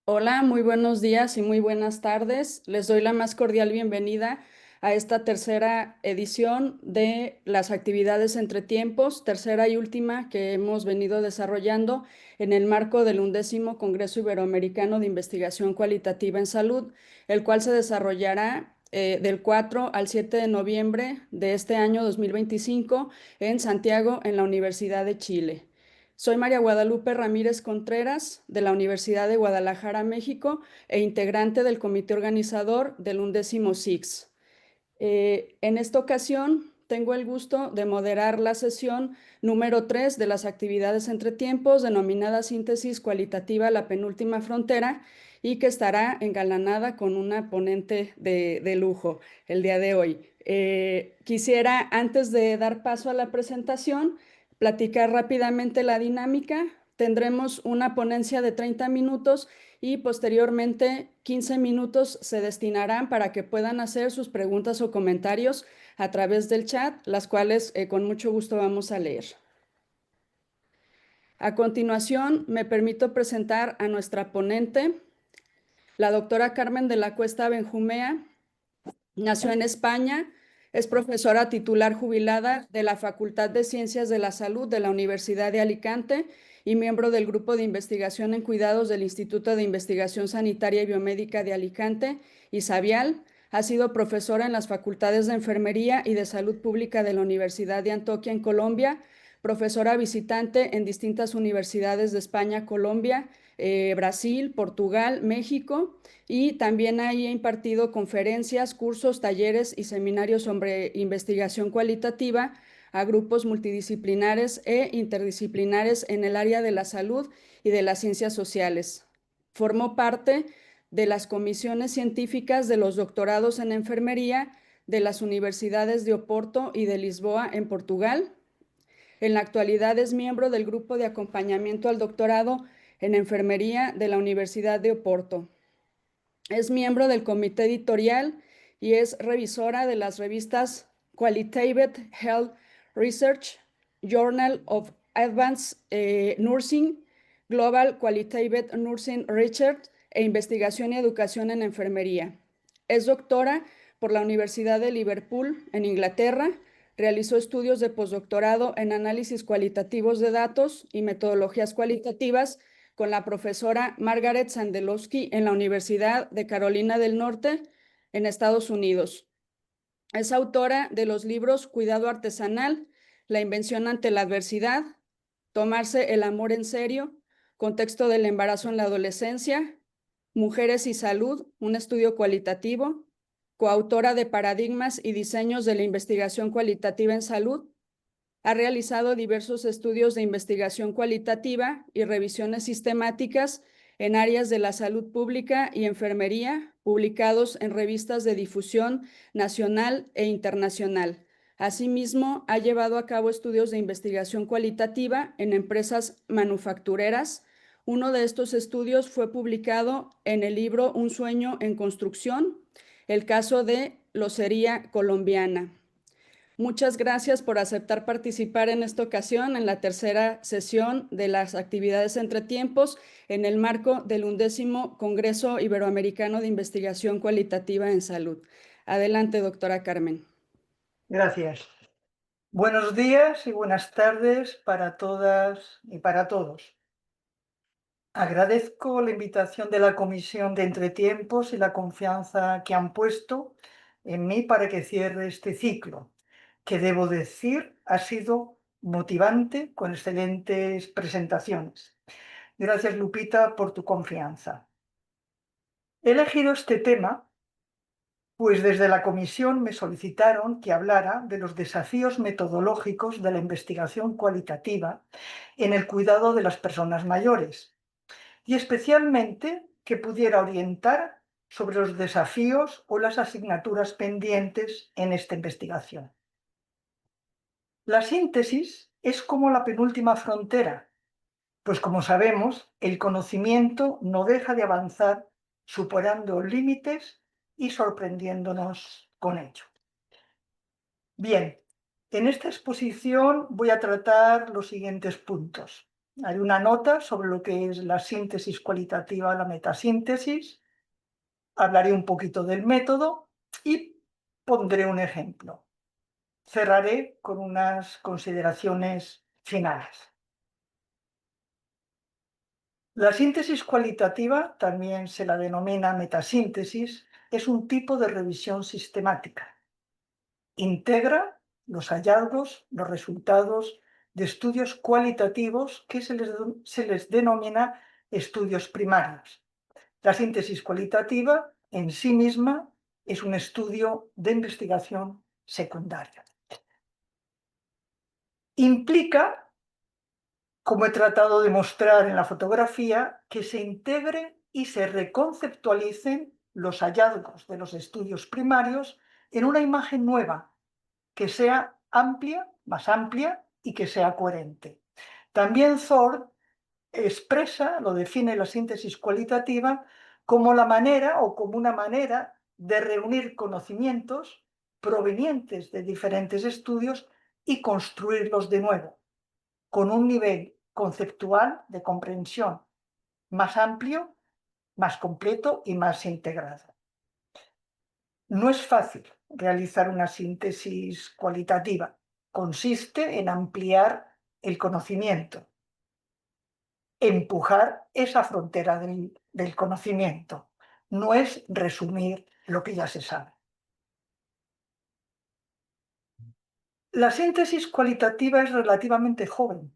Hola, muy buenos días y muy buenas tardes. Les doy la más cordial bienvenida a esta tercera edición de las actividades entre tiempos, tercera y última que hemos venido desarrollando en el marco del 11º Congreso Iberoamericano de Investigación Cualitativa en Salud, el cual se desarrollará del 4 al 7 de noviembre de este año 2025 en Santiago, en la Universidad de Chile. Soy María Guadalupe Ramírez Contreras, de la Universidad de Guadalajara, México, e integrante del comité organizador del 11º SIX. En esta ocasión, tengo el gusto de moderar la sesión número 3 de las actividades entre tiempos, denominada Síntesis Cualitativa La Penúltima Frontera, y que estará engalanada con una ponente de lujo el día de hoy. Quisiera, antes de dar paso a la presentación, platicar rápidamente la dinámica. Tendremos una ponencia de 30 minutos y posteriormente 15 minutos se destinarán para que puedan hacer sus preguntas o comentarios a través del chat, las cuales con mucho gusto vamos a leer. A continuación, me permito presentar a nuestra ponente, la doctora Carmen de la Cuesta Benjumea. Nació en España, es profesora titular jubilada de la Facultad de Ciencias de la Salud de la Universidad de Alicante y miembro del Grupo de Investigación en Cuidados del Instituto de Investigación Sanitaria y Biomédica de Alicante, ISABIAL. Ha sido profesora en las Facultades de Enfermería y de Salud Pública de la Universidad de Antioquia en Colombia, profesora visitante en distintas universidades de España, Colombia, Brasil, Portugal, México, y también ahí he impartido conferencias, cursos, talleres y seminarios sobre investigación cualitativa a grupos multidisciplinares e interdisciplinares en el área de la salud y de las ciencias sociales. Formó parte de las comisiones científicas de los doctorados en enfermería de las universidades de Oporto y de Lisboa en Portugal. En la actualidad es miembro del grupo de acompañamiento al doctorado en enfermería de la Universidad de Oporto. Es miembro del comité editorial y es revisora de las revistas Qualitative Health Research, Journal of Advanced Nursing, Global Qualitative Nursing Research e Investigación y Educación en Enfermería. Es doctora por la Universidad de Liverpool, en Inglaterra. Realizó estudios de postdoctorado en análisis cualitativos de datos y metodologías cualitativas con la profesora Margaret Sandelowski en la Universidad de Carolina del Norte, en Estados Unidos. Es autora de los libros Cuidado Artesanal, La Invención ante la Adversidad, Tomarse el Amor en Serio, Contexto del Embarazo en la Adolescencia, Mujeres y Salud, un estudio cualitativo, coautora de Paradigmas y Diseños de la Investigación Cualitativa en Salud. Ha realizado diversos estudios de investigación cualitativa y revisiones sistemáticas en áreas de la salud pública y enfermería, publicados en revistas de difusión nacional e internacional. Asimismo, ha llevado a cabo estudios de investigación cualitativa en empresas manufactureras. Uno de estos estudios fue publicado en el libro Un sueño en construcción, el caso de Locería Colombiana. Muchas gracias por aceptar participar en esta ocasión en la tercera sesión de las actividades entre tiempos en el marco del 11º Congreso Iberoamericano de Investigación Cualitativa en Salud. Adelante, doctora Carmen. Gracias. Buenos días y buenas tardes para todas y para todos. Agradezco la invitación de la Comisión de Entretiempos y la confianza que han puesto en mí para que cierre este ciclo, que debo decir ha sido motivante con excelentes presentaciones. Gracias, Lupita, por tu confianza. He elegido este tema pues desde la comisión me solicitaron que hablara de los desafíos metodológicos de la investigación cualitativa en el cuidado de las personas mayores y especialmente que pudiera orientar sobre los desafíos o las asignaturas pendientes en esta investigación. La síntesis es como la penúltima frontera, pues como sabemos, el conocimiento no deja de avanzar superando límites y sorprendiéndonos con ello. Bien, en esta exposición voy a tratar los siguientes puntos. Haré una nota sobre lo que es la síntesis cualitativa, la metasíntesis, hablaré un poquito del método y pondré un ejemplo. Cerraré con unas consideraciones finales. La síntesis cualitativa, también se la denomina metasíntesis, es un tipo de revisión sistemática. Integra los hallazgos, los resultados de estudios cualitativos que se les denomina estudios primarios. La síntesis cualitativa en sí misma es un estudio de investigación secundaria. Implica, como he tratado de mostrar en la fotografía, que se integren y se reconceptualicen los hallazgos de los estudios primarios en una imagen nueva, que sea amplia, más amplia y que sea coherente. También Thor expresa, lo define la síntesis cualitativa, como la manera o como una manera de reunir conocimientos provenientes de diferentes estudios y construirlos de nuevo, con un nivel conceptual de comprensión más amplio, más completo y más integrado. No es fácil realizar una síntesis cualitativa. Consiste en ampliar el conocimiento, empujar esa frontera del conocimiento. No es resumir lo que ya se sabe. La síntesis cualitativa es relativamente joven,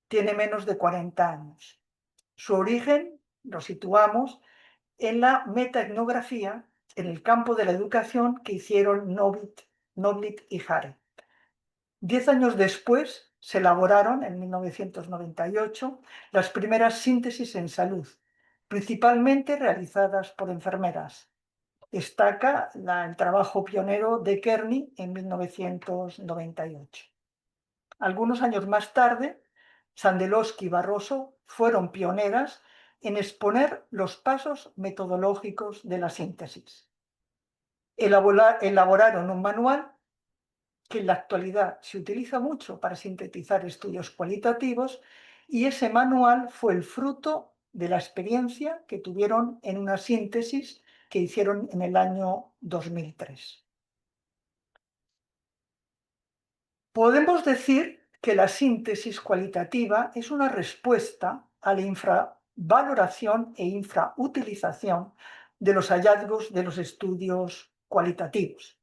tiene menos de 40 años. Su origen lo situamos en la metaetnografía en el campo de la educación que hicieron Noblit y Hare. 10 años después se elaboraron, en 1998, las primeras síntesis en salud, principalmente realizadas por enfermeras. Destaca el trabajo pionero de Kearney en 1998. Algunos años más tarde, Sandelowski y Barroso fueron pioneras en exponer los pasos metodológicos de la síntesis. Elaboraron un manual que en la actualidad se utiliza mucho para sintetizar estudios cualitativos, y ese manual fue el fruto de la experiencia que tuvieron en una síntesis que hicieron en el año 2003. Podemos decir que la síntesis cualitativa es una respuesta a la infravaloración e infrautilización de los hallazgos de los estudios cualitativos.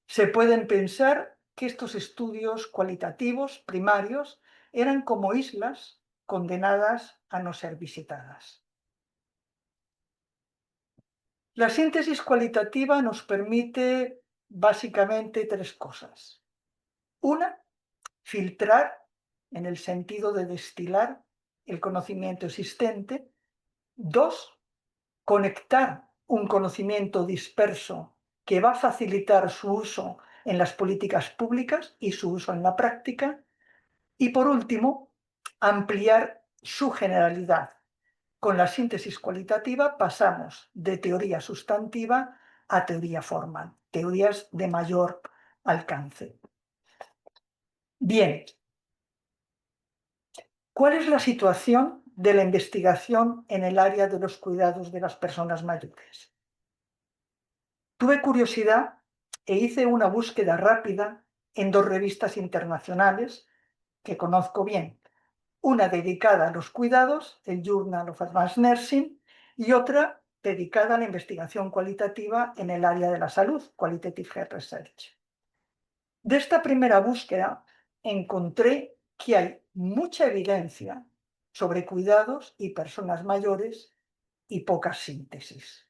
Se pueden pensar que estos estudios cualitativos primarios eran como islas condenadas a no ser visitadas. La síntesis cualitativa nos permite básicamente tres cosas. Una, filtrar en el sentido de destilar el conocimiento existente. Dos, conectar un conocimiento disperso que va a facilitar su uso en las políticas públicas y su uso en la práctica. Y por último, ampliar su generalidad. Con la síntesis cualitativa pasamos de teoría sustantiva a teoría formal, teorías de mayor alcance. Bien, ¿cuál es la situación de la investigación en el área de los cuidados de las personas mayores? Tuve curiosidad e hice una búsqueda rápida en dos revistas internacionales que conozco bien. Una dedicada a los cuidados, el Journal of Advanced Nursing, y otra dedicada a la investigación cualitativa en el área de la salud, Qualitative Health Research. De esta primera búsqueda encontré que hay mucha evidencia sobre cuidados y personas mayores y poca síntesis.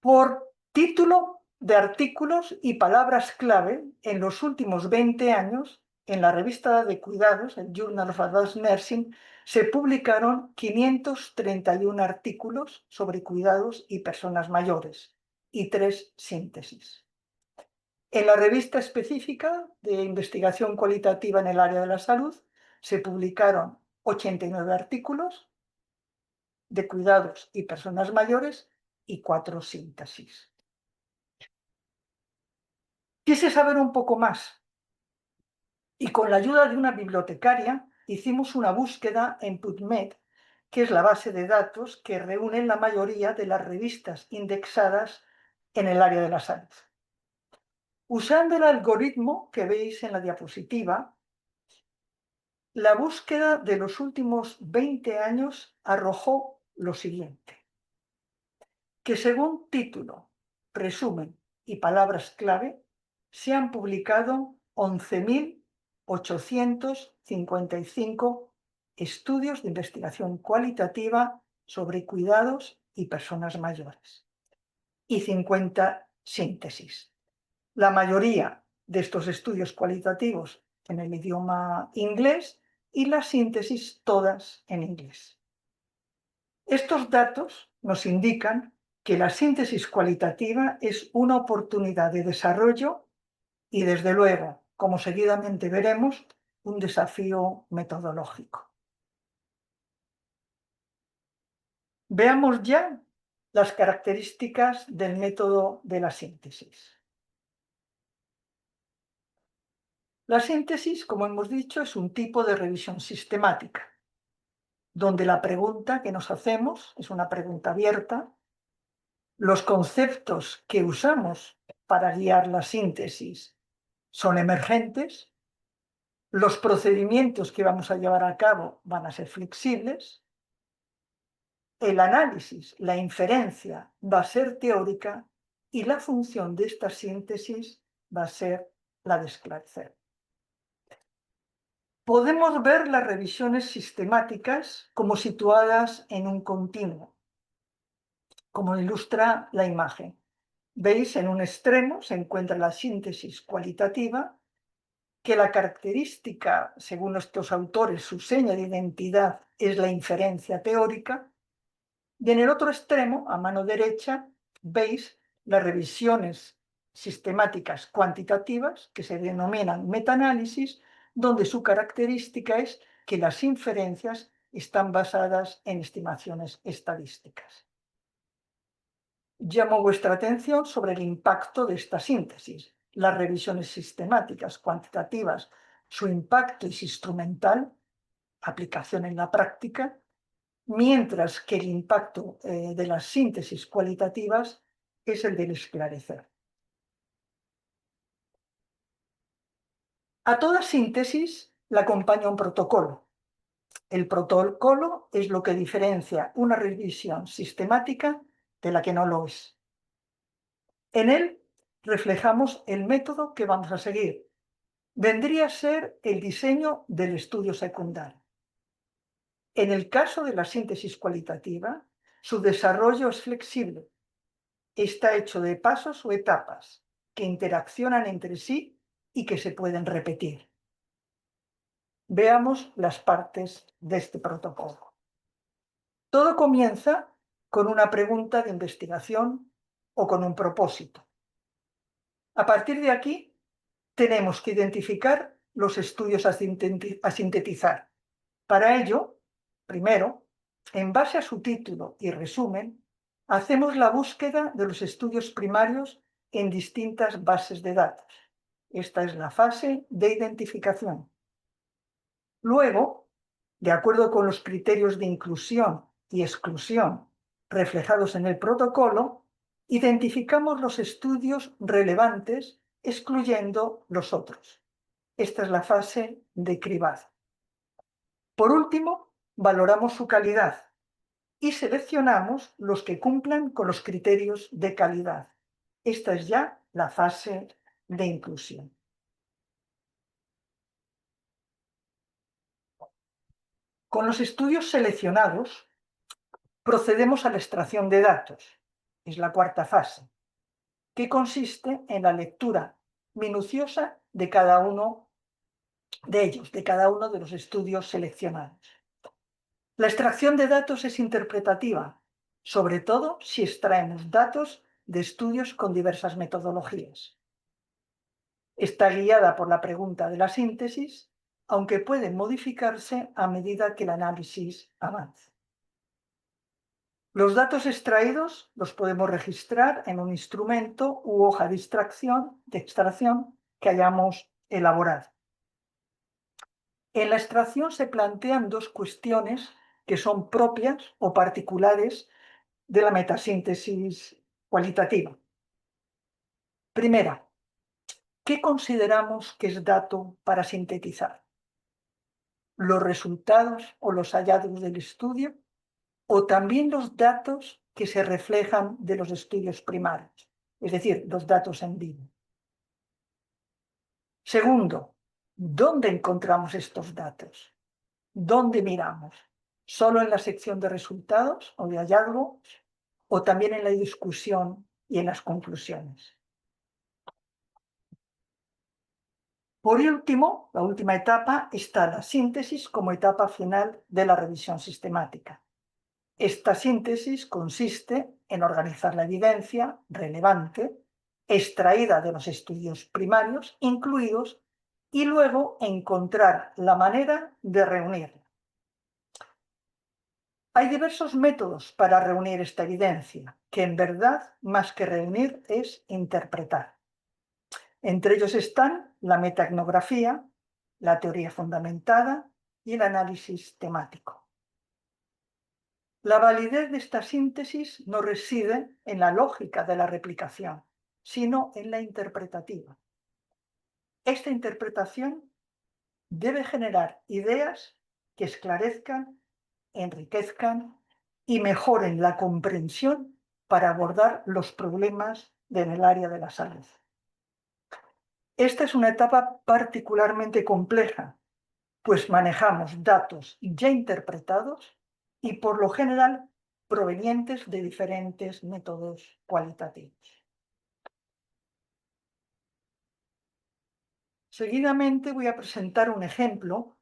Por título de artículos y palabras clave, en los últimos 20 años, en la revista de cuidados, el Journal of Advanced Nursing, se publicaron 531 artículos sobre cuidados y personas mayores y 3 síntesis. En la revista específica de investigación cualitativa en el área de la salud se publicaron 89 artículos de cuidados y personas mayores y 4 síntesis. Quise saber un poco más y con la ayuda de una bibliotecaria hicimos una búsqueda en PubMed, que es la base de datos que reúne la mayoría de las revistas indexadas en el área de la salud. Usando el algoritmo que veis en la diapositiva, la búsqueda de los últimos 20 años arrojó lo siguiente: que según título, resumen y palabras clave, se han publicado 11.855 estudios de investigación cualitativa sobre cuidados y personas mayores y 50 síntesis. La mayoría de estos estudios cualitativos en el idioma inglés y las síntesis todas en inglés. Estos datos nos indican que la síntesis cualitativa es una oportunidad de desarrollo y, desde luego, como seguidamente veremos, un desafío metodológico. Veamos ya las características del método de la síntesis. La síntesis, como hemos dicho, es un tipo de revisión sistemática, donde la pregunta que nos hacemos es una pregunta abierta. Los conceptos que usamos para guiar la síntesis son emergentes. Los procedimientos que vamos a llevar a cabo van a ser flexibles. El análisis, la inferencia, va a ser teórica y la función de esta síntesis va a ser la de esclarecer. Podemos ver las revisiones sistemáticas como situadas en un continuo, como ilustra la imagen. Veis, en un extremo se encuentra la síntesis cualitativa, que la característica, según estos autores, su seña de identidad es la inferencia teórica, y en el otro extremo, a mano derecha, veis las revisiones sistemáticas cuantitativas, que se denominan metaanálisis, donde su característica es que las inferencias están basadas en estimaciones estadísticas. Llamo vuestra atención sobre el impacto de esta síntesis. Las revisiones sistemáticas cuantitativas, su impacto es instrumental, aplicación en la práctica, mientras que el impacto de las síntesis cualitativas es el del esclarecer. A toda síntesis le acompaña un protocolo. El protocolo es lo que diferencia una revisión sistemática de la que no lo es. En él reflejamos el método que vamos a seguir. Vendría a ser el diseño del estudio secundario. En el caso de la síntesis cualitativa, su desarrollo es flexible. Está hecho de pasos o etapas que interaccionan entre sí y que se pueden repetir. Veamos las partes de este protocolo. Todo comienza con una pregunta de investigación o con un propósito. A partir de aquí, tenemos que identificar los estudios a sintetizar. Para ello, primero, en base a su título y resumen, hacemos la búsqueda de los estudios primarios en distintas bases de datos. Esta es la fase de identificación. Luego, de acuerdo con los criterios de inclusión y exclusión reflejados en el protocolo, identificamos los estudios relevantes excluyendo los otros. Esta es la fase de cribado. Por último, valoramos su calidad y seleccionamos los que cumplan con los criterios de calidad. Esta es ya la fase de inclusión. Con los estudios seleccionados, procedemos a la extracción de datos. Es la cuarta fase, que consiste en la lectura minuciosa de cada uno de ellos, de cada uno de los estudios seleccionados. La extracción de datos es interpretativa, sobre todo si extraemos datos de estudios con diversas metodologías. Está guiada por la pregunta de la síntesis, aunque puede modificarse a medida que el análisis avance. Los datos extraídos los podemos registrar en un instrumento u hoja de extracción que hayamos elaborado. En la extracción se plantean dos cuestiones que son propias o particulares de la metasíntesis cualitativa. Primera, ¿qué consideramos que es dato para sintetizar? ¿Los resultados o los hallazgos del estudio? ¿O también los datos que se reflejan de los estudios primarios? Es decir, los datos en vivo. Segundo, ¿dónde encontramos estos datos? ¿Dónde miramos? ¿Solo en la sección de resultados o de hallazgos? ¿O también en la discusión y en las conclusiones? Por último, la última etapa está la síntesis como etapa final de la revisión sistemática. Esta síntesis consiste en organizar la evidencia relevante extraída de los estudios primarios incluidos y luego encontrar la manera de reunirla. Hay diversos métodos para reunir esta evidencia, que en verdad, más que reunir, es interpretar. Entre ellos están la metaetnografía, la teoría fundamentada y el análisis temático. La validez de esta síntesis no reside en la lógica de la replicación, sino en la interpretativa. Esta interpretación debe generar ideas que esclarezcan, enriquezcan y mejoren la comprensión para abordar los problemas en el área de la salud. Esta es una etapa particularmente compleja, pues manejamos datos ya interpretados y por lo general provenientes de diferentes métodos cualitativos. Seguidamente voy a presentar un ejemplo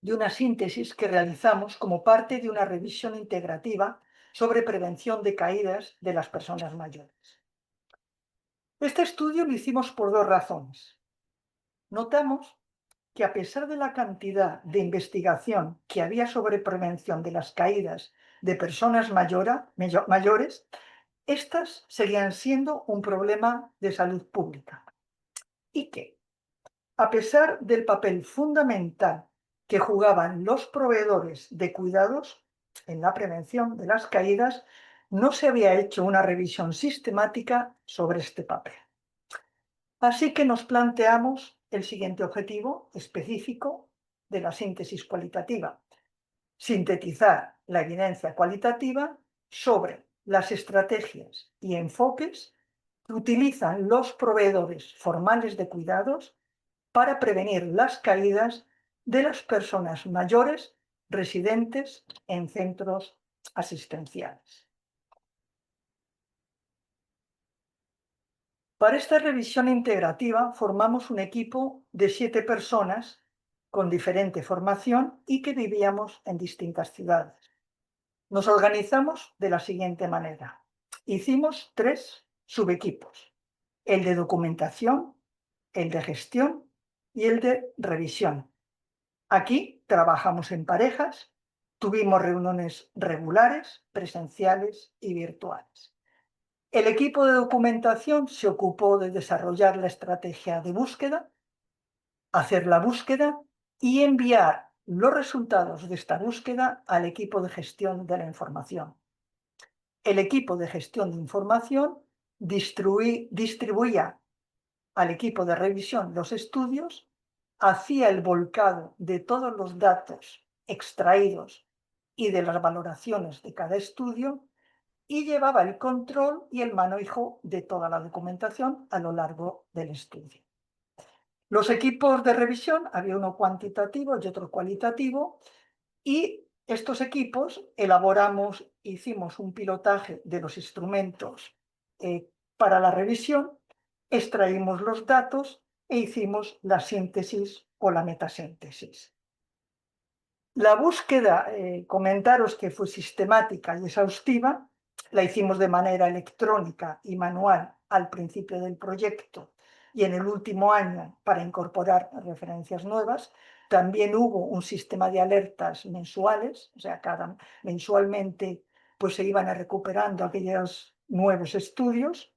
de una síntesis que realizamos como parte de una revisión integrativa sobre prevención de caídas de las personas mayores. Este estudio lo hicimos por dos razones. Notamos que a pesar de la cantidad de investigación que había sobre prevención de las caídas de personas mayores, estas seguían siendo un problema de salud pública. Y que, a pesar del papel fundamental que jugaban los proveedores de cuidados en la prevención de las caídas, no se había hecho una revisión sistemática sobre este papel. Así que nos planteamos el siguiente objetivo específico de la síntesis cualitativa: sintetizar la evidencia cualitativa sobre las estrategias y enfoques que utilizan los proveedores formales de cuidados para prevenir las caídas de las personas mayores residentes en centros asistenciales. Para esta revisión integrativa formamos un equipo de 7 personas con diferente formación y que vivíamos en distintas ciudades. Nos organizamos de la siguiente manera. Hicimos 3 subequipos: el de documentación, el de gestión y el de revisión. Aquí trabajamos en parejas, tuvimos reuniones regulares, presenciales y virtuales. El equipo de documentación se ocupó de desarrollar la estrategia de búsqueda, hacer la búsqueda y enviar los resultados de esta búsqueda al equipo de gestión de la información. El equipo de gestión de información distribuía al equipo de revisión los estudios, hacía el volcado de todos los datos extraídos y de las valoraciones de cada estudio y llevaba el control y el manejo de toda la documentación a lo largo del estudio. Los equipos de revisión, había uno cuantitativo y otro cualitativo, y estos equipos hicimos un pilotaje de los instrumentos para la revisión, extraímos los datos e hicimos la síntesis o la metasíntesis. La búsqueda, comentaros que fue sistemática y exhaustiva, la hicimos de manera electrónica y manual al principio del proyecto y en el último año para incorporar referencias nuevas. También hubo un sistema de alertas mensuales, o sea, mensualmente pues, se iban recuperando aquellos nuevos estudios.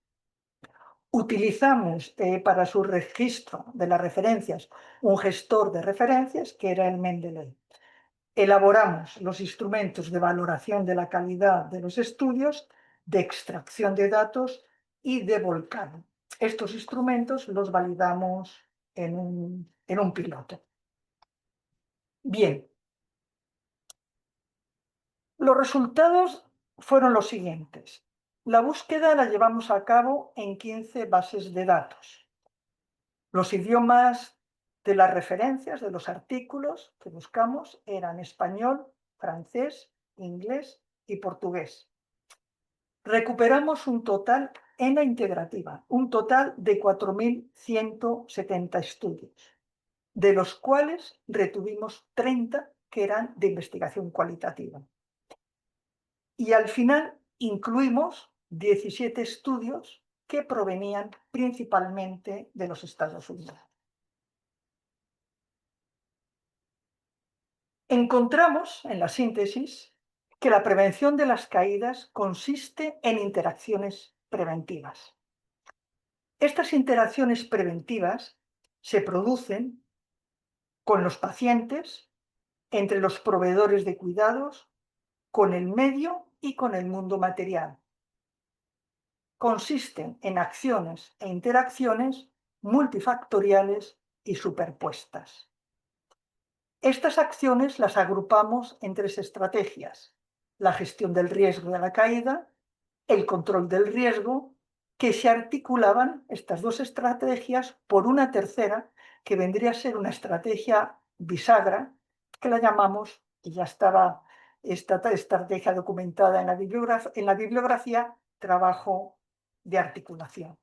Utilizamos para su registro de las referencias un gestor de referencias que era el Mendeley. Elaboramos los instrumentos de valoración de la calidad de los estudios, de extracción de datos y de volcado. Estos instrumentos los validamos en un piloto. Bien, los resultados fueron los siguientes. La búsqueda la llevamos a cabo en 15 bases de datos. Los idiomas de las referencias, de los artículos que buscamos, eran español, francés, inglés y portugués. Recuperamos un total en la integrativa, un total de 4.170 estudios, de los cuales retuvimos 30 que eran de investigación cualitativa. Y al final incluimos 17 estudios que provenían principalmente de los Estados Unidos. Encontramos en la síntesis que la prevención de las caídas consiste en interacciones preventivas. Estas interacciones preventivas se producen con los pacientes, entre los proveedores de cuidados, con el medio y con el mundo material. Consisten en acciones e interacciones multifactoriales y superpuestas. Estas acciones las agrupamos en 3 estrategias: la gestión del riesgo de la caída, el control del riesgo, que se articulaban estas 2 estrategias por una tercera, que vendría a ser una estrategia bisagra, que la llamamos, y ya estaba esta estrategia documentada en la bibliografía, trabajo de articulación.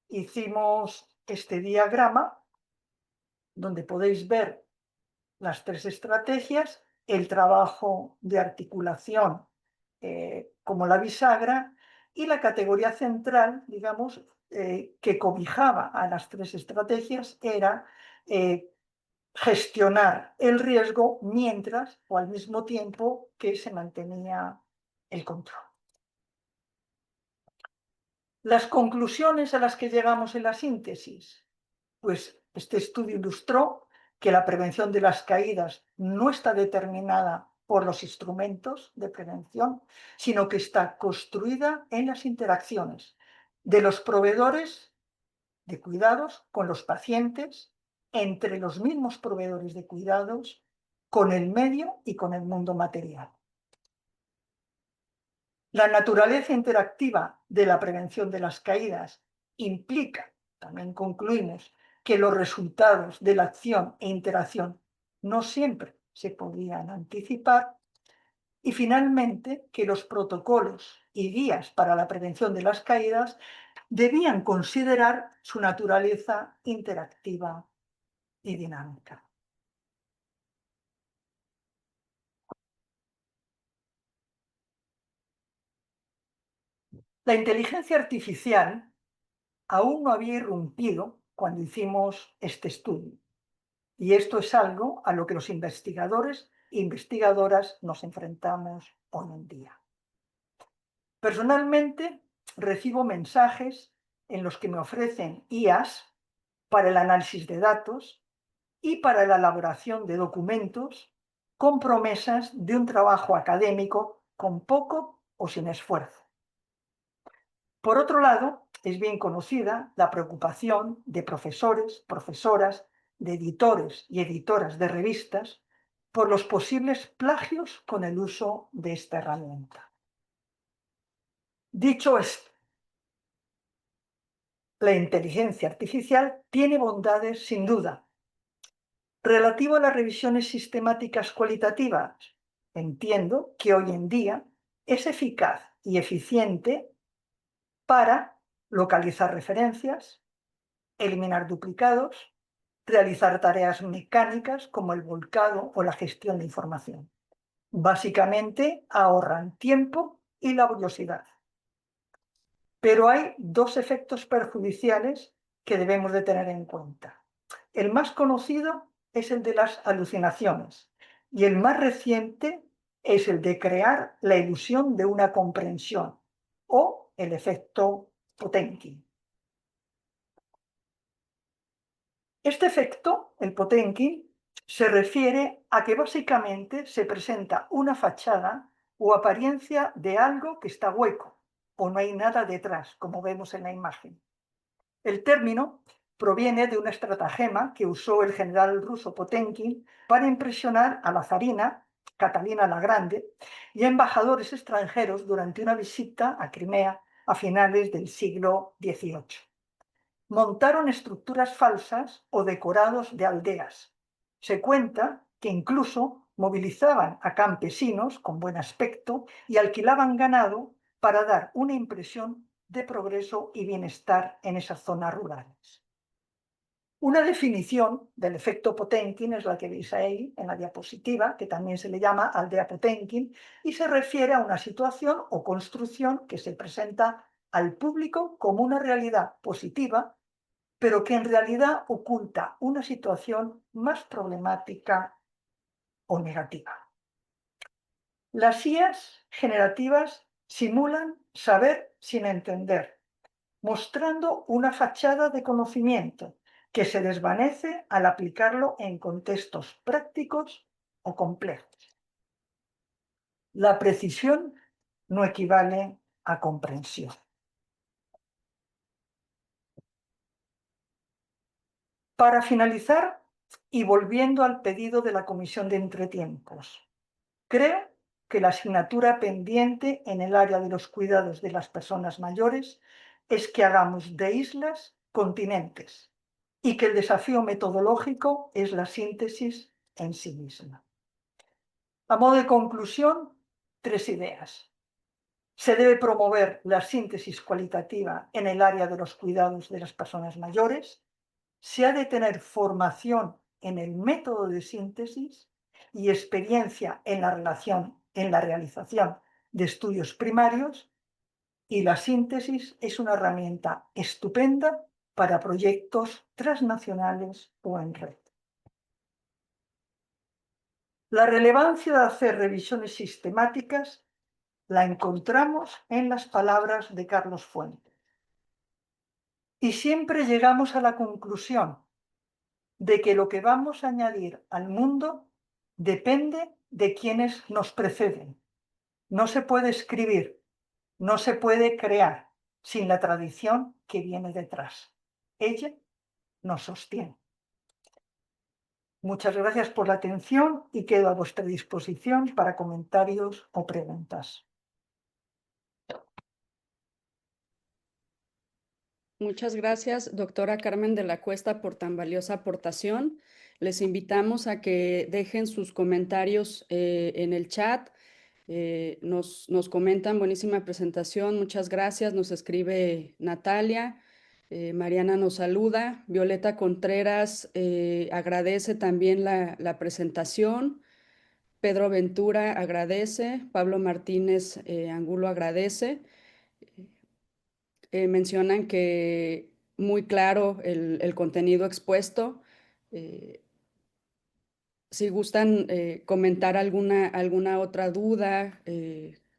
Hicimos este diagrama donde podéis ver las 3 estrategias, el trabajo de articulación como la bisagra y la categoría central, digamos, que cobijaba a las 3 estrategias era gestionar el riesgo mientras o al mismo tiempo que se mantenía el control. Las conclusiones a las que llegamos en la síntesis, pues este estudio ilustró que la prevención de las caídas no está determinada por los instrumentos de prevención, sino que está construida en las interacciones de los proveedores de cuidados con los pacientes, entre los mismos proveedores de cuidados, con el medio y con el mundo material. La naturaleza interactiva de la prevención de las caídas implica, también concluimos, que los resultados de la acción e interacción no siempre se podían anticipar, y finalmente que los protocolos y guías para la prevención de las caídas debían considerar su naturaleza interactiva y dinámica. La inteligencia artificial aún no había irrumpido cuando hicimos este estudio. Y esto es algo a lo que los investigadores e investigadoras nos enfrentamos hoy en día. Personalmente, recibo mensajes en los que me ofrecen IAs para el análisis de datos y para la elaboración de documentos con promesas de un trabajo académico con poco o sin esfuerzo. Por otro lado, es bien conocida la preocupación de profesores, profesoras, de editores y editoras de revistas por los posibles plagios con el uso de esta herramienta. Dicho esto, la inteligencia artificial tiene bondades sin duda. Relativo a las revisiones sistemáticas cualitativas, entiendo que hoy en día es eficaz y eficiente para localizar referencias, eliminar duplicados, realizar tareas mecánicas como el volcado o la gestión de información. Básicamente ahorran tiempo y laboriosidad. Pero hay 2 efectos perjudiciales que debemos de tener en cuenta. El más conocido es el de las alucinaciones y el más reciente es el de crear la ilusión de una comprensión o el efecto Potenkin. Este efecto, el Potenkin, se refiere a que básicamente se presenta una fachada o apariencia de algo que está hueco o no hay nada detrás, como vemos en la imagen. El término proviene de una estratagema que usó el general ruso Potenkin para impresionar a la zarina, Catalina la Grande, y a embajadores extranjeros durante una visita a Crimea a finales del siglo XVIII. Montaron estructuras falsas o decorados de aldeas. Se cuenta que incluso movilizaban a campesinos con buen aspecto y alquilaban ganado para dar una impresión de progreso y bienestar en esas zonas rurales. Una definición del efecto Potenkin es la que veis ahí en la diapositiva, que también se le llama aldea Potenkin, y se refiere a una situación o construcción que se presenta al público como una realidad positiva, pero que en realidad oculta una situación más problemática o negativa. Las IAs generativas simulan saber sin entender, mostrando una fachada de conocimiento que se desvanece al aplicarlo en contextos prácticos o complejos. La precisión no equivale a comprensión. Para finalizar, y volviendo al pedido de la Comisión de Entretiempos, creo que la asignatura pendiente en el área de los cuidados de las personas mayores es que hagamos de islas continentes y que el desafío metodológico es la síntesis en sí misma. A modo de conclusión, 3 ideas. Se debe promover la síntesis cualitativa en el área de los cuidados de las personas mayores. Se ha de tener formación en el método de síntesis y experiencia en la realización de estudios primarios, y la síntesis es una herramienta estupenda para proyectos transnacionales o en red. La relevancia de hacer revisiones sistemáticas la encontramos en las palabras de Carlos Fuentes. Y siempre llegamos a la conclusión de que lo que vamos a añadir al mundo depende de quienes nos preceden. No se puede escribir, no se puede crear sin la tradición que viene detrás. Ella nos sostiene. Muchas gracias por la atención y quedo a vuestra disposición para comentarios o preguntas. Muchas gracias, doctora Carmen de la Cuesta, por tan valiosa aportación. Les invitamos a que dejen sus comentarios en el chat. Nos comentan, buenísima presentación, muchas gracias. Nos escribe Natalia, Mariana nos saluda, Violeta Contreras agradece también la presentación. Pedro Ventura agradece, Pablo Martínez Angulo agradece. Mencionan que muy claro el contenido expuesto. Si gustan comentar alguna otra duda,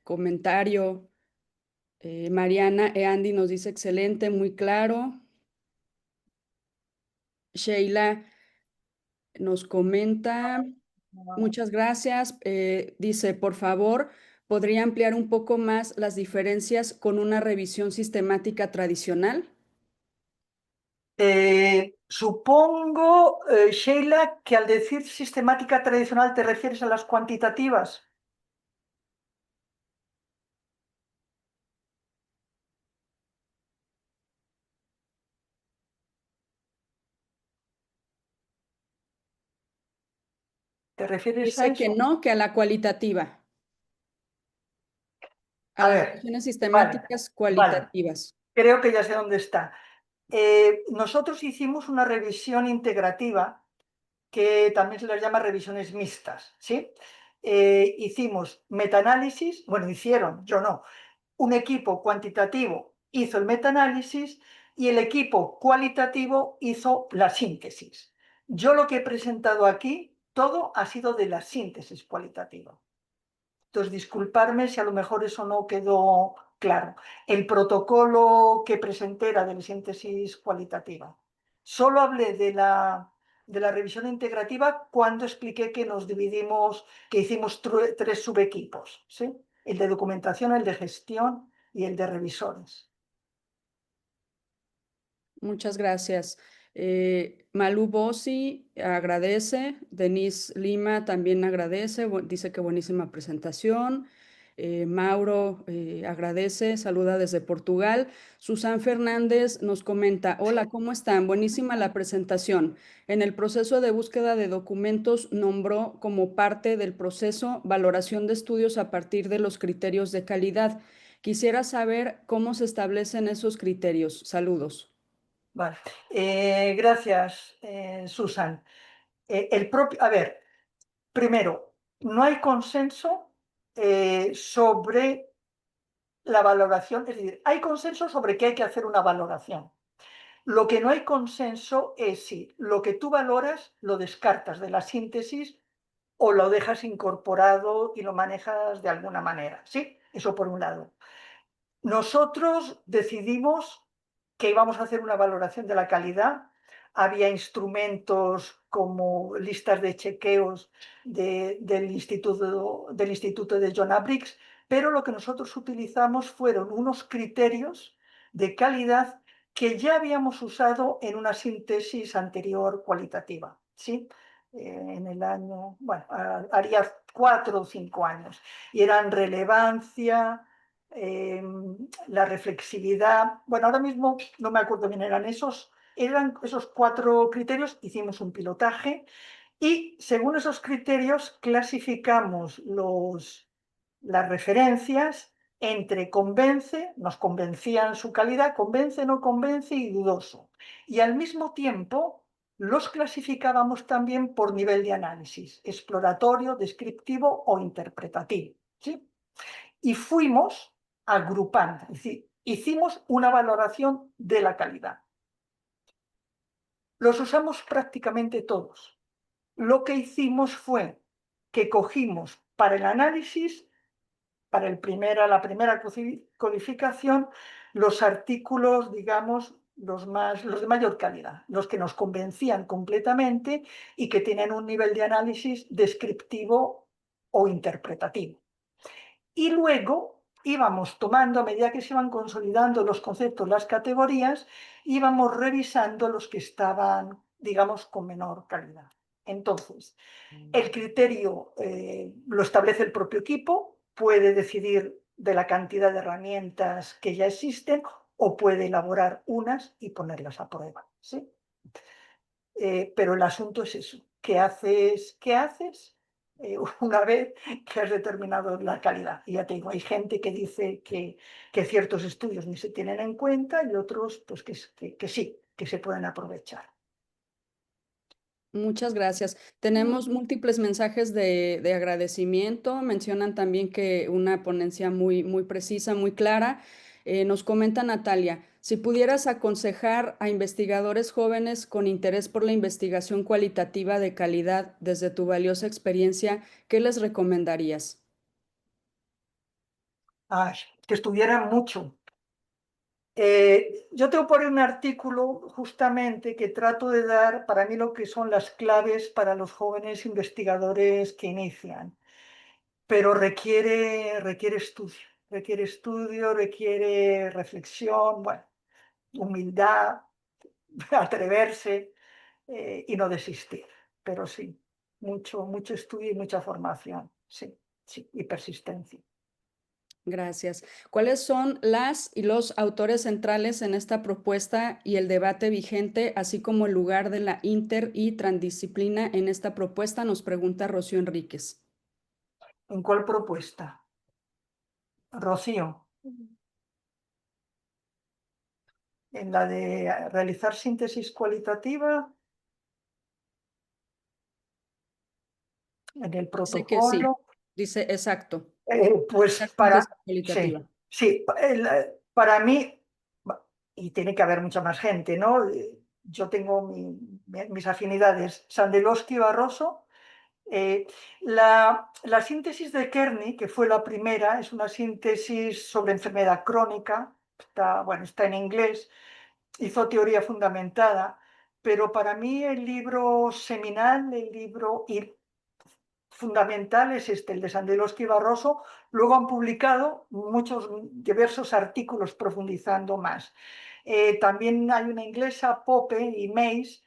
comentario. Mariana Andy nos dice excelente, muy claro. Sheila nos comenta, muchas gracias. Dice, por favor, ¿podría ampliar un poco más las diferencias con una revisión sistemática tradicional? Supongo, Sheila, que al decir sistemática tradicional te refieres a las cuantitativas. ¿Te refieres a Dice que eso? no, que a la cualitativa, a A las ver, revisiones vale, sistemáticas vale. cualitativas. Creo que ya sé dónde está. Nosotros hicimos una revisión integrativa que también se les llama revisiones mixtas, ¿sí? Hicimos metaanálisis, bueno, hicieron, yo no, un equipo cuantitativo hizo el metaanálisis y el equipo cualitativo hizo la síntesis. Yo lo que he presentado aquí, todo ha sido de la síntesis cualitativa. Entonces, disculparme si a lo mejor eso no quedó claro. El protocolo que presenté era de la síntesis cualitativa. Solo hablé de la revisión integrativa cuando expliqué que nos dividimos, que hicimos tres subequipos, ¿sí? El de documentación, el de gestión y el de revisores. Muchas gracias. Malú Bossi agradece, Denise Lima también agradece, dice que buenísima presentación. Mauro agradece, saluda desde Portugal. Susan Fernández nos comenta, hola, ¿cómo están? Buenísima la presentación. En el proceso de búsqueda de documentos nombró como parte del proceso valoración de estudios a partir de los criterios de calidad. Quisiera saber cómo se establecen esos criterios. Saludos. Vale. Gracias, Susan. A ver, primero, no hay consenso sobre la valoración, es decir, hay consenso sobre que hay que hacer una valoración. Lo que no hay consenso es si lo que tú valoras lo descartas de la síntesis o lo dejas incorporado y lo manejas de alguna manera. ¿Sí? Eso por un lado. Nosotros decidimos que íbamos a hacer una valoración de la calidad. Había instrumentos como listas de chequeos del Instituto de John Briggs, pero lo que nosotros utilizamos fueron unos criterios de calidad que ya habíamos usado en una síntesis anterior cualitativa, ¿sí? En el año, bueno, haría 4 o 5 años, y eran relevancia, la reflexividad. Bueno, ahora mismo no me acuerdo bien, eran esos 4 criterios, hicimos un pilotaje y según esos criterios clasificamos las referencias entre convence, nos convencían su calidad, convence, no convence y dudoso. Y al mismo tiempo los clasificábamos también por nivel de análisis, exploratorio, descriptivo o interpretativo, ¿sí? Y fuimos agrupando, es decir, hicimos una valoración de la calidad. Los usamos prácticamente todos. Lo que hicimos fue que cogimos para el análisis, para la primera codificación, los artículos, digamos, los de mayor calidad, los que nos convencían completamente y que tienen un nivel de análisis descriptivo o interpretativo. Y luego íbamos tomando, a medida que se iban consolidando los conceptos, las categorías, íbamos revisando los que estaban, digamos, con menor calidad. Entonces, el criterio lo establece el propio equipo, puede decidir de la cantidad de herramientas que ya existen o puede elaborar unas y ponerlas a prueba, ¿sí? Pero el asunto es eso, ¿qué haces una vez que has determinado la calidad? Y ya te digo, hay gente que dice que ciertos estudios ni se tienen en cuenta y otros pues que sí, que se pueden aprovechar. Muchas gracias. Tenemos múltiples mensajes de agradecimiento. Mencionan también que una ponencia muy, muy precisa, muy clara. Nos comenta Natalia, si pudieras aconsejar a investigadores jóvenes con interés por la investigación cualitativa de calidad desde tu valiosa experiencia, ¿qué les recomendarías? Ay, que estuvieran mucho. Yo tengo por ahí un artículo justamente que trato de dar para mí lo que son las claves para los jóvenes investigadores que inician, pero requiere estudio, requiere reflexión, bueno, humildad, atreverse y no desistir, pero sí, mucho estudio y mucha formación, sí, sí, y persistencia. Gracias. ¿Cuáles son las y los autores centrales en esta propuesta y el debate vigente, así como el lugar de la inter y transdisciplina en esta propuesta? Nos pregunta Rocío Enríquez. ¿En cuál propuesta? Rocío, en la de realizar síntesis cualitativa, en el Dice que sí, protocolo. dice exacto. Pues Síntesis cualitativa. sí, para mí, y tiene que haber mucha más gente, ¿no? Yo tengo mis afinidades, Sandelowski, Barroso, La síntesis de Kearney, que fue la primera, es una síntesis sobre enfermedad crónica, está en inglés, hizo teoría fundamentada, pero para mí el libro seminal, el libro fundamental es el de Sandellowski y Barroso. Luego han publicado diversos artículos profundizando más. También hay una inglesa, Pope y Mays.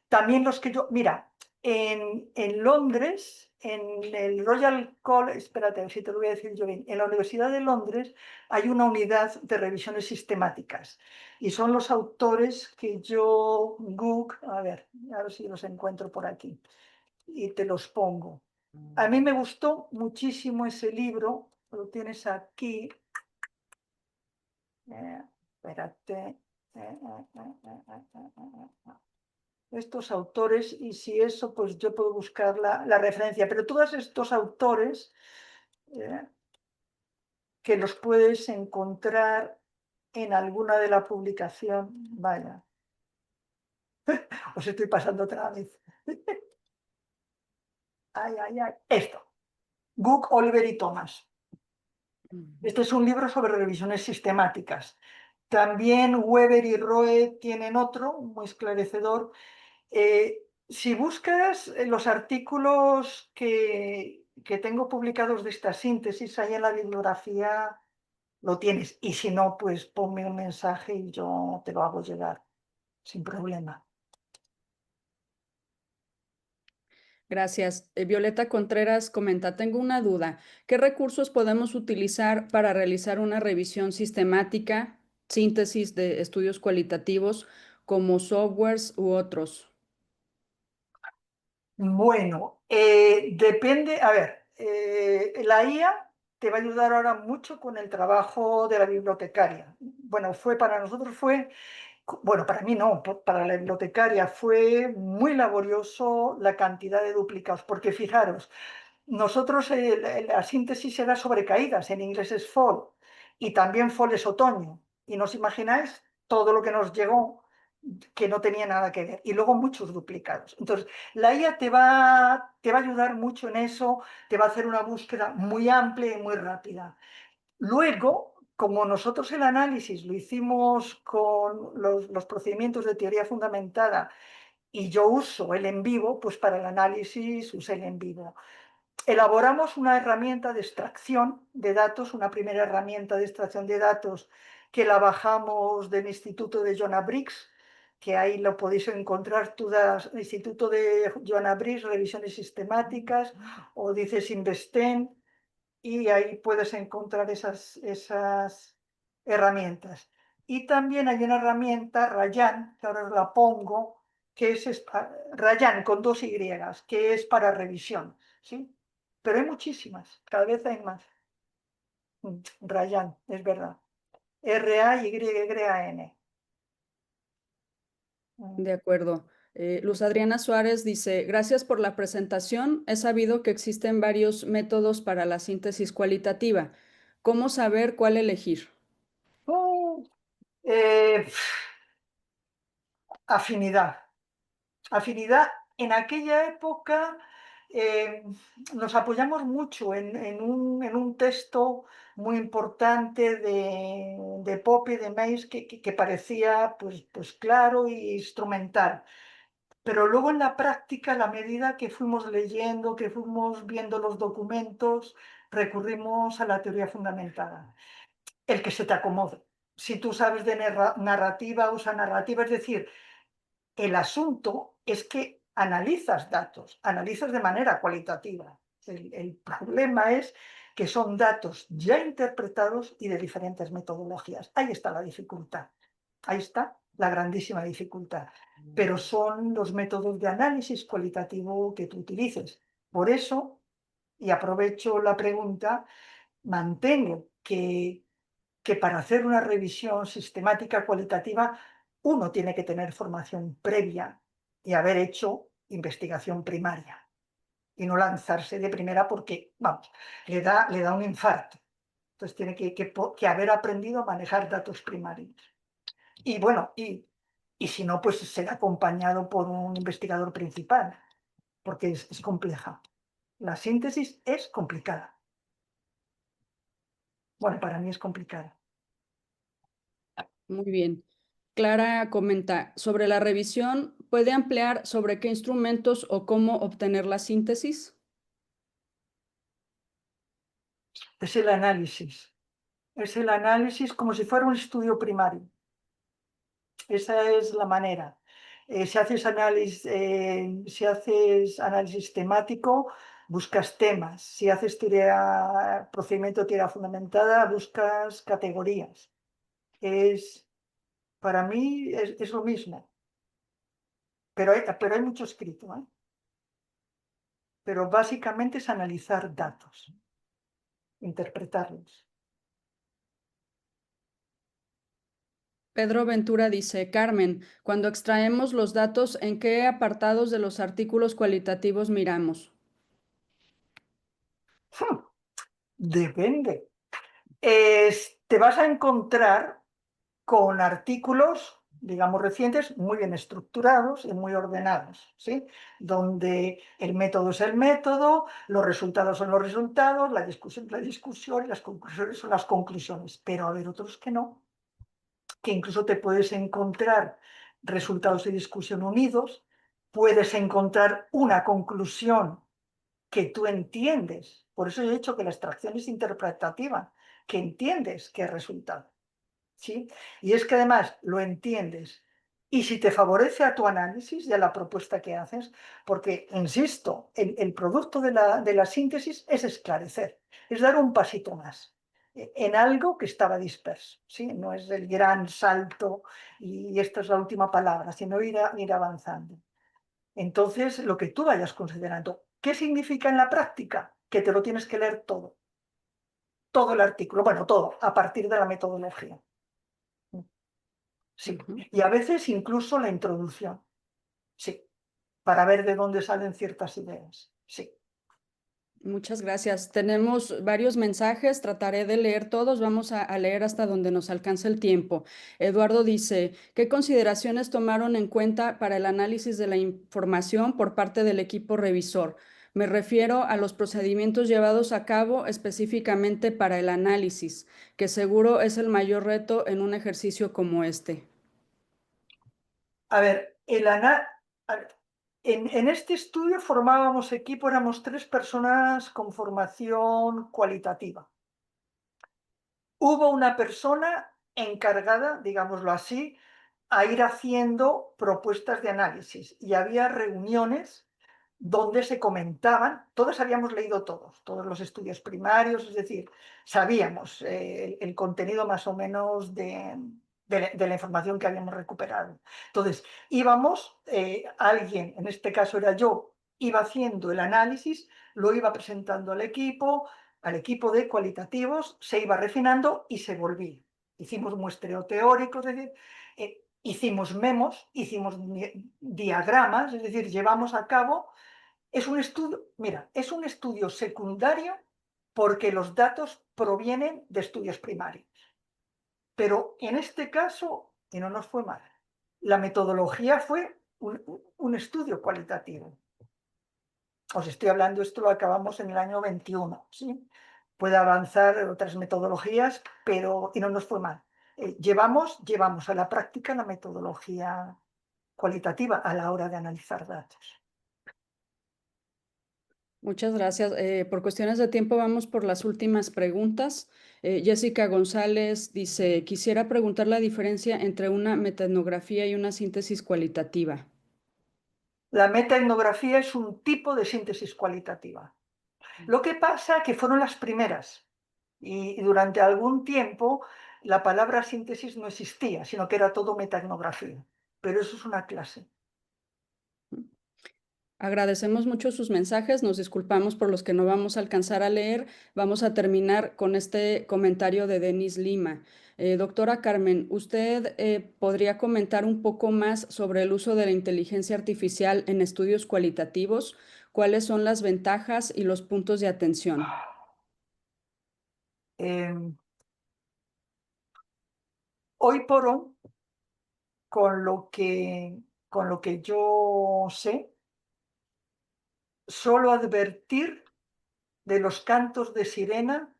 También los que yo... Mira, en Londres, en el Royal College, espérate, a ver si te lo voy a decir yo bien, en la Universidad de Londres hay una unidad de revisiones sistemáticas y son los autores que yo, a ver si los encuentro por aquí y te los pongo. A mí me gustó muchísimo ese libro, lo tienes aquí. Espérate. Estos autores, y si eso, pues yo puedo buscar la referencia, pero todos estos autores que los puedes encontrar en alguna de la publicación, vaya, os estoy pasando otra vez. Ay, ay, ay. Esto, Guk, Oliver y Thomas. Este es un libro sobre revisiones sistemáticas. También Weber y Roe tienen otro, muy esclarecedor. Si buscas los artículos que tengo publicados de esta síntesis, ahí en la bibliografía lo tienes. Y si no, pues ponme un mensaje y yo te lo hago llegar, sin problema. Gracias. Violeta Contreras comenta, tengo una duda. ¿Qué recursos podemos utilizar para realizar una revisión sistemática, síntesis de estudios cualitativos como softwares u otros? Bueno, depende, a ver, la IA te va a ayudar ahora mucho con el trabajo de la bibliotecaria. Bueno, para nosotros bueno, para mí no, para la bibliotecaria fue muy laborioso la cantidad de duplicados, porque fijaros, nosotros la síntesis era sobre caídas, en inglés es fall, y también fall es otoño, y no os imagináis todo lo que nos llegó que no tenía nada que ver, y luego muchos duplicados. Entonces, la IA te va a ayudar mucho en eso, te va a hacer una búsqueda muy amplia y muy rápida. Luego, como nosotros el análisis lo hicimos con los procedimientos de teoría fundamentada y yo uso el en vivo, pues para el análisis usé el en vivo. Elaboramos una herramienta de extracción de datos, una primera herramienta de extracción de datos que la bajamos del Instituto de Joanna Briggs, que ahí lo podéis encontrar, tú das Instituto de Joanna Briggs, revisiones sistemáticas, o dices Investen, y ahí puedes encontrar esas herramientas. Y también hay una herramienta, Rayan, que ahora os la pongo, que es Rayan con 2 Y, que es para revisión, ¿sí? Pero hay muchísimas, cada vez hay más. Rayan, es verdad. Rayyan. De acuerdo. Luz Adriana Suárez dice, gracias por la presentación. He sabido que existen varios métodos para la síntesis cualitativa. ¿Cómo saber cuál elegir? Eh, afinidad. Afinidad. En aquella época nos apoyamos mucho en un texto muy importante de Pope y de Mays que parecía pues claro e instrumental. Pero luego en la práctica, a la medida que fuimos leyendo, que fuimos viendo los documentos, recurrimos a la teoría fundamentada. El que se te acomode. Si tú sabes de narrativa, usa narrativa, es decir, el asunto es que analizas de manera cualitativa. El problema es que son datos ya interpretados y de diferentes metodologías. Ahí está la dificultad. Ahí está la grandísima dificultad. Pero son los métodos de análisis cualitativo que tú utilices. Por eso, y aprovecho la pregunta, mantengo que para hacer una revisión sistemática cualitativa uno tiene que tener formación previa y haber hecho investigación primaria y no lanzarse de primera porque, vamos, le da un infarto. Entonces tiene que haber aprendido a manejar datos primarios. Y bueno, y si no, pues será acompañado por un investigador principal, porque es compleja. La síntesis es complicada. Bueno, para mí es complicada. Muy bien. Clara comenta, sobre la revisión, ¿puede ampliar sobre qué instrumentos o cómo obtener la síntesis? Es el análisis. Es el análisis como si fuera un estudio primario. Esa es la manera. Si haces análisis temático, buscas temas. Si haces procedimiento de teoría fundamentada, buscas categorías. Para mí es lo mismo, pero hay mucho escrito, ¿eh? Pero básicamente es analizar datos, interpretarlos. Pedro Ventura dice, Carmen, cuando extraemos los datos, ¿en qué apartados de los artículos cualitativos miramos? Depende. Te vas a encontrar con artículos, digamos, recientes, muy bien estructurados y muy ordenados, ¿sí? Donde el método es el método, los resultados son los resultados, la discusión es la discusión y las conclusiones son las conclusiones. Pero a ver otros que no, que incluso te puedes encontrar resultados de discusión unidos, puedes encontrar una conclusión que tú entiendes. Por eso yo he dicho que la extracción es interpretativa, que entiendes qué resultado. ¿Sí? Y es que además lo entiendes. Y si te favorece a tu análisis y a la propuesta que haces, porque, insisto, el producto de la síntesis es esclarecer, es dar un pasito más en algo que estaba disperso, ¿sí? No es el gran salto y esta es la última palabra, sino ir avanzando. Entonces, lo que tú vayas considerando, ¿qué significa en la práctica? Que te lo tienes que leer todo el artículo, bueno, todo, a partir de la metodología. Sí, Ujú. y a veces incluso la introducción, sí, para ver de dónde salen ciertas ideas, sí. Muchas gracias. Tenemos varios mensajes, trataré de leer todos, vamos a leer hasta donde nos alcance el tiempo. Eduardo dice, ¿qué consideraciones tomaron en cuenta para el análisis de la información por parte del equipo revisor? Me refiero a los procedimientos llevados a cabo específicamente para el análisis, que seguro es el mayor reto en un ejercicio como este. A ver, en este estudio formábamos equipo, éramos 3 personas con formación cualitativa. Hubo una persona encargada, digámoslo así, a ir haciendo propuestas de análisis y había reuniones donde se comentaban, todos habíamos leído todos los estudios primarios, es decir, sabíamos el contenido más o menos de la información que habíamos recuperado. Entonces, íbamos, alguien, en este caso era yo, iba haciendo el análisis, lo iba presentando al equipo de cualitativos, se iba refinando y se volvía. Hicimos muestreo teórico, es decir, hicimos memos, hicimos diagramas, es decir, llevamos a cabo, es un estudio, mira, es un estudio secundario porque los datos provienen de estudios primarios. Pero en este caso, y no nos fue mal, la metodología fue un estudio cualitativo. Os estoy hablando, esto lo acabamos en el año 21, ¿sí? Puede avanzar otras metodologías, pero y no nos fue mal. Llevamos a la práctica la metodología cualitativa a la hora de analizar datos. Muchas gracias. Por cuestiones de tiempo vamos por las últimas preguntas. Jessica González dice, quisiera preguntar la diferencia entre una metaetnografía y una síntesis cualitativa. La metaetnografía es un tipo de síntesis cualitativa. Lo que pasa es que fueron las primeras y durante algún tiempo la palabra síntesis no existía, sino que era todo metaetnografía. Pero eso es una clase. Agradecemos mucho sus mensajes, nos disculpamos por los que no vamos a alcanzar a leer. Vamos a terminar con este comentario de Denis Lima. Doctora Carmen, ¿usted podría comentar un poco más sobre el uso de la inteligencia artificial en estudios cualitativos? ¿Cuáles son las ventajas y los puntos de atención? Eh, Hoy por hoy, con lo que yo sé, solo advertir de los cantos de sirena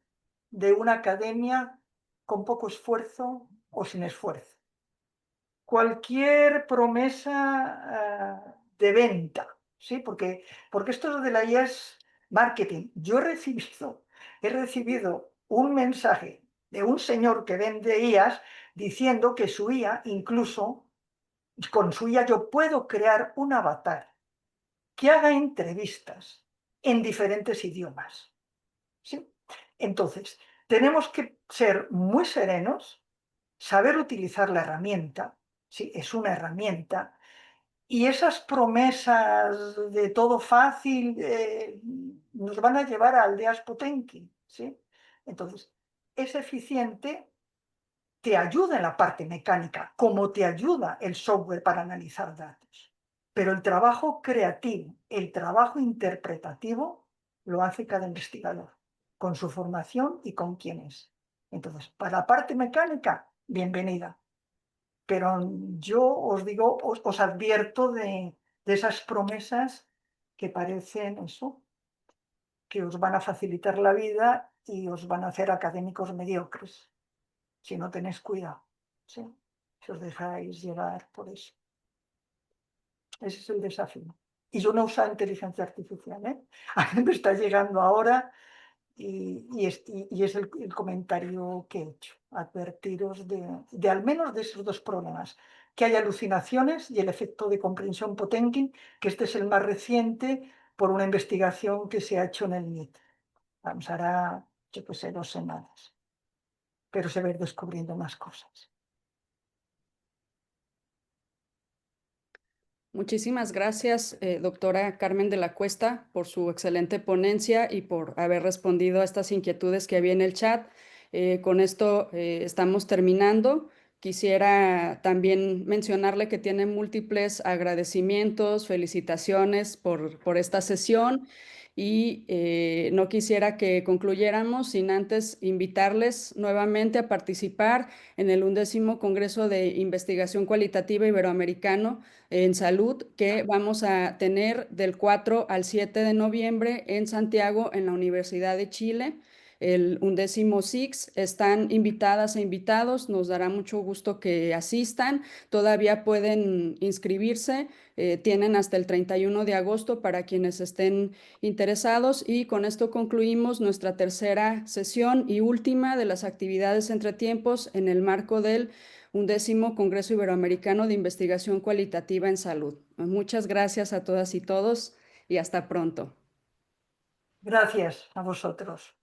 de una academia con poco esfuerzo o sin esfuerzo. Cualquier promesa de venta, ¿sí? Porque esto de la IA es marketing. Yo he recibido un mensaje de un señor que vende IAs diciendo que su IA, incluso con su IA yo puedo crear un avatar que haga entrevistas en diferentes idiomas, ¿sí? Entonces, tenemos que ser muy serenos, saber utilizar la herramienta, sí, es una herramienta, y esas promesas de todo fácil nos van a llevar a aldeas Potenki, ¿sí? Entonces, es eficiente, te ayuda en la parte mecánica, como te ayuda el software para analizar datos. Pero el trabajo creativo, el trabajo interpretativo, lo hace cada investigador, con su formación y con quién es. Entonces, para la parte mecánica, bienvenida. Pero yo os digo, os advierto de esas promesas que parecen eso, que os van a facilitar la vida y os van a hacer académicos mediocres, si no tenéis cuidado, ¿sí? Si os dejáis llevar por eso. Ese es el desafío. Y yo no uso inteligencia artificial, ¿eh? A mí me está llegando ahora y es el comentario que he hecho. Advertiros de al menos de esos dos problemas. Que hay alucinaciones y el efecto de comprensión Potenkin, que este es el más reciente por una investigación que se ha hecho en el MIT. Vamos, hará, yo qué sé, 2 semanas. Pero se va a ir descubriendo más cosas. Muchísimas gracias, doctora Carmen de la Cuesta, por su excelente ponencia y por haber respondido a estas inquietudes que había en el chat. Con esto estamos terminando. Quisiera también mencionarle que tiene múltiples agradecimientos, felicitaciones por esta sesión y no quisiera que concluyéramos sin antes invitarles nuevamente a participar en el 11º Congreso de Investigación Cualitativa Iberoamericano en Salud que vamos a tener del 4 al 7 de noviembre en Santiago, en la Universidad de Chile. El 11º SIX, están invitadas e invitados, nos dará mucho gusto que asistan, todavía pueden inscribirse, tienen hasta el 31 de agosto para quienes estén interesados y con esto concluimos nuestra tercera sesión y última de las actividades entre tiempos en el marco del 11º Congreso Iberoamericano de Investigación Cualitativa en Salud. Muchas gracias a todas y todos y hasta pronto. Gracias a vosotros.